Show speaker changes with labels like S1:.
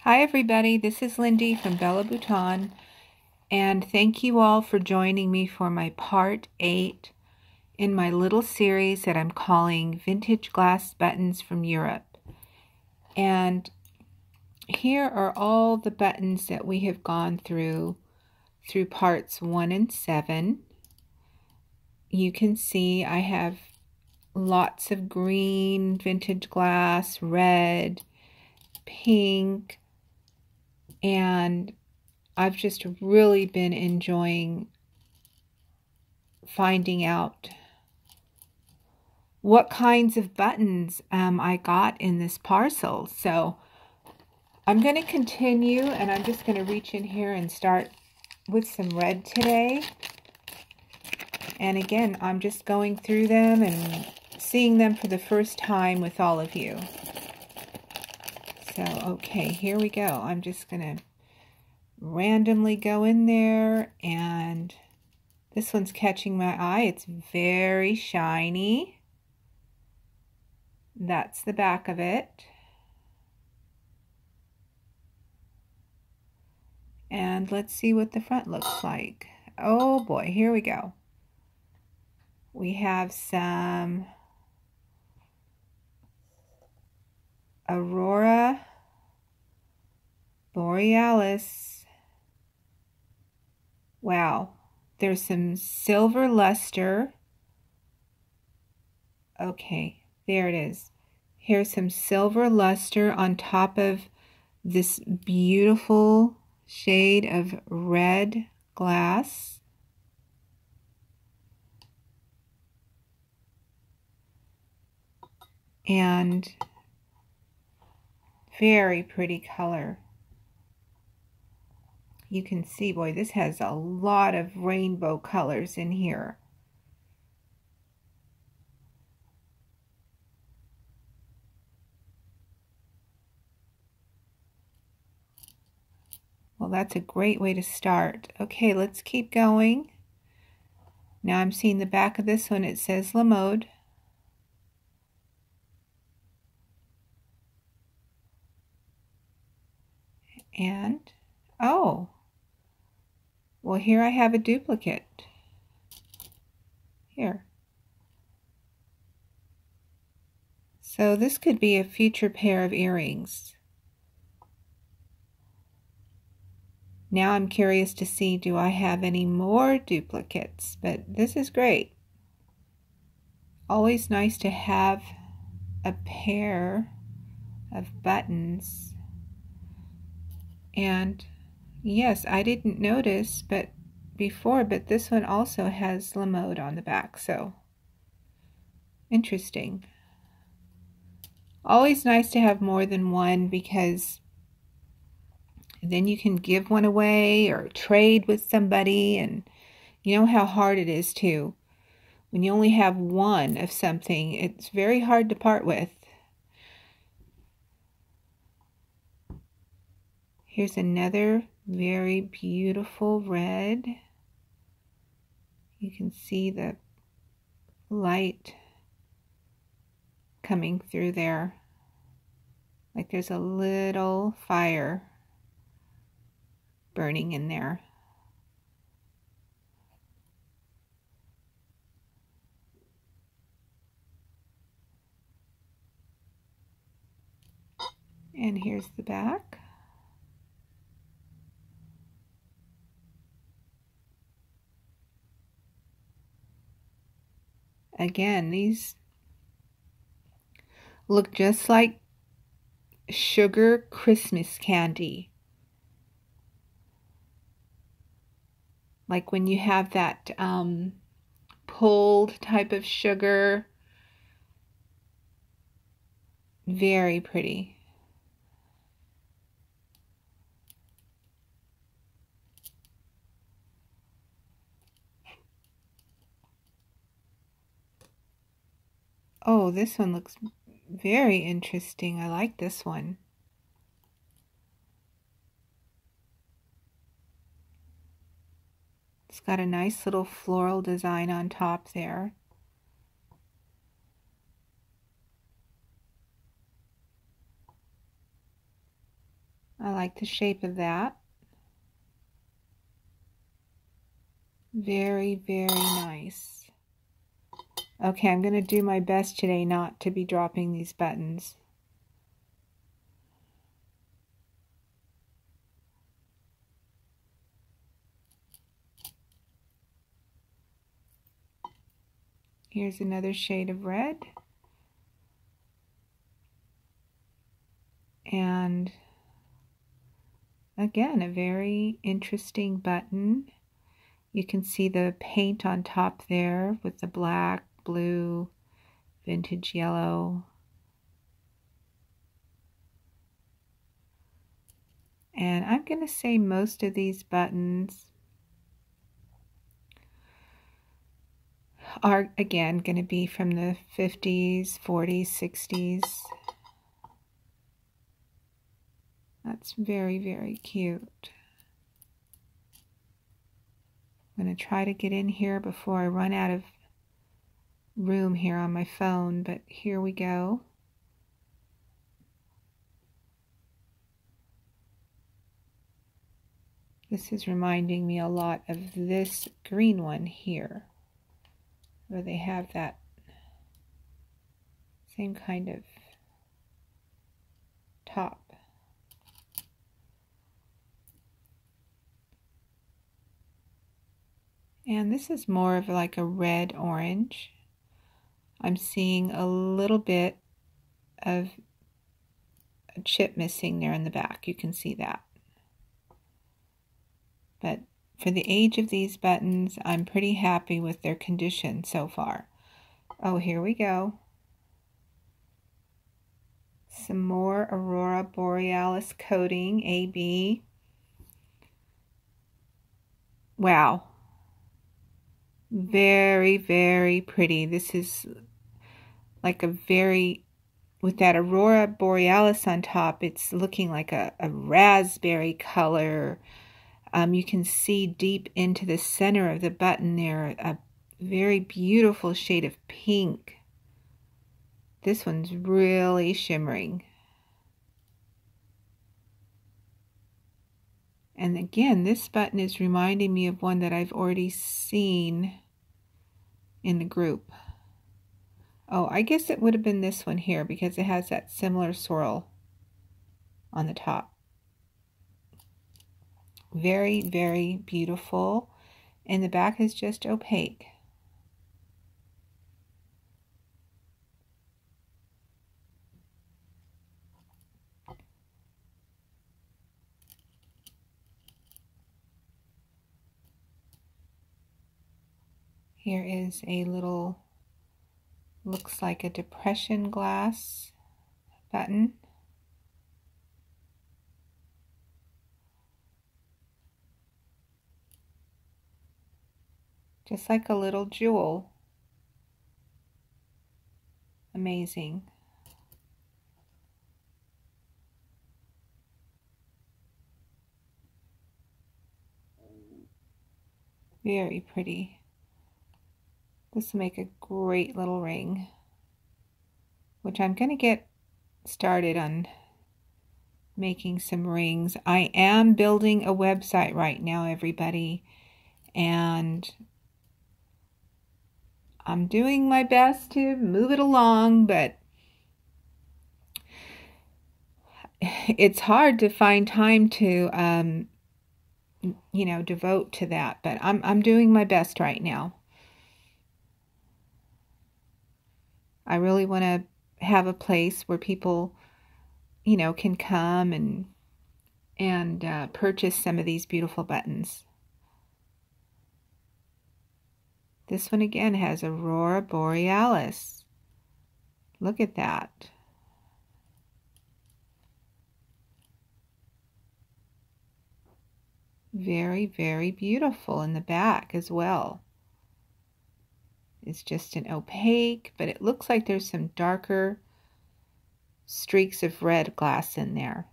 S1: Hi everybody, this is Lindy from Bella Bouton, and thank you all for joining me for my part 8 in my little series that I'm calling Vintage Glass Buttons from Europe. And here are all the buttons that we have gone through parts 1 and 7. You can see I have lots of green vintage glass, red, pink, and I've just really been enjoying finding out what kinds of buttons I got in this parcel. So I'm going to continue, and I'm just going to reach in here and start with some red today. And again, I'm just going through them and seeing them for the first time with all of you. So, okay, here we go. I'm just going to randomly go in there, and this one's catching my eye. It's very shiny. That's the back of it. And let's see what the front looks like. Oh boy, here we go. We have some Aurora Borealis. Wow. There's some silver luster. Okay, there it is. Here's some silver luster on top of this beautiful shade of red glass. And very pretty color. You can see, boy, this has a lot of rainbow colors in here. Well, that's a great way to start. Okay, let's keep going. Now I'm seeing the back of this one. It says Lamode. And, oh, well, here I have a duplicate. Here. So this could be a future pair of earrings. Now I'm curious to see, do I have any more duplicates? But this is great. Always nice to have a pair of buttons. And yes, I didn't notice before, but this one also has Lamode on the back, so interesting. Always nice to have more than one, because then you can give one away or trade with somebody, and you know how hard it is too. When you only have one of something, it's very hard to part with. Here's another very beautiful red. You can see the light coming through there. Like there's a little fire burning in there. And here's the back. Again, these look just like sugar Christmas candy. Like when you have that pulled type of sugar. Very pretty. Oh, this one looks very interesting. I like this one. It's got a nice little floral design on top there. I like the shape of that. Very, very nice. Okay, I'm going to do my best today not to be dropping these buttons. Here's another shade of red. And again, a very interesting button. You can see the paint on top there with the black, blue, vintage yellow. And I'm going to say most of these buttons are, again, going to be from the 50s, 40s, 60s. That's very, very cute. I'm going to try to get in here before I run out of room here on my phone, but here we go. This is reminding me a lot of this green one here, where they have that same kind of top. And this is more of like a red-orange. I'm seeing a little bit of a chip missing there in the back. You can see that. But for the age of these buttons, I'm pretty happy with their condition so far. Oh, here we go. Some more Aurora Borealis coating, AB. Wow. Very, very pretty. This is like a very, with that Aurora Borealis on top, it's looking like a raspberry color. You can see deep into the center of the button there, a very beautiful shade of pink. This one's really shimmering. And again, this button is reminding me of one that I've already seen in the group. Oh, I guess it would have been this one here because it has that similar swirl on the top. Very, very beautiful. And the back is just opaque. Here is a little, looks like a depression glass button. Just like a little jewel. Amazing. Very pretty. This will make a great little ring, which I'm going to get started on making some rings. I am building a website right now, everybody, and I'm doing my best to move it along, but it's hard to find time to, you know, devote to that. But I'm doing my best right now. I really want to have a place where people, you know, can come and purchase some of these beautiful buttons. This one again has Aurora Borealis. Look at that. Very, very beautiful in the back as well. It's just an opaque, but it looks like there's some darker streaks of red glass in there.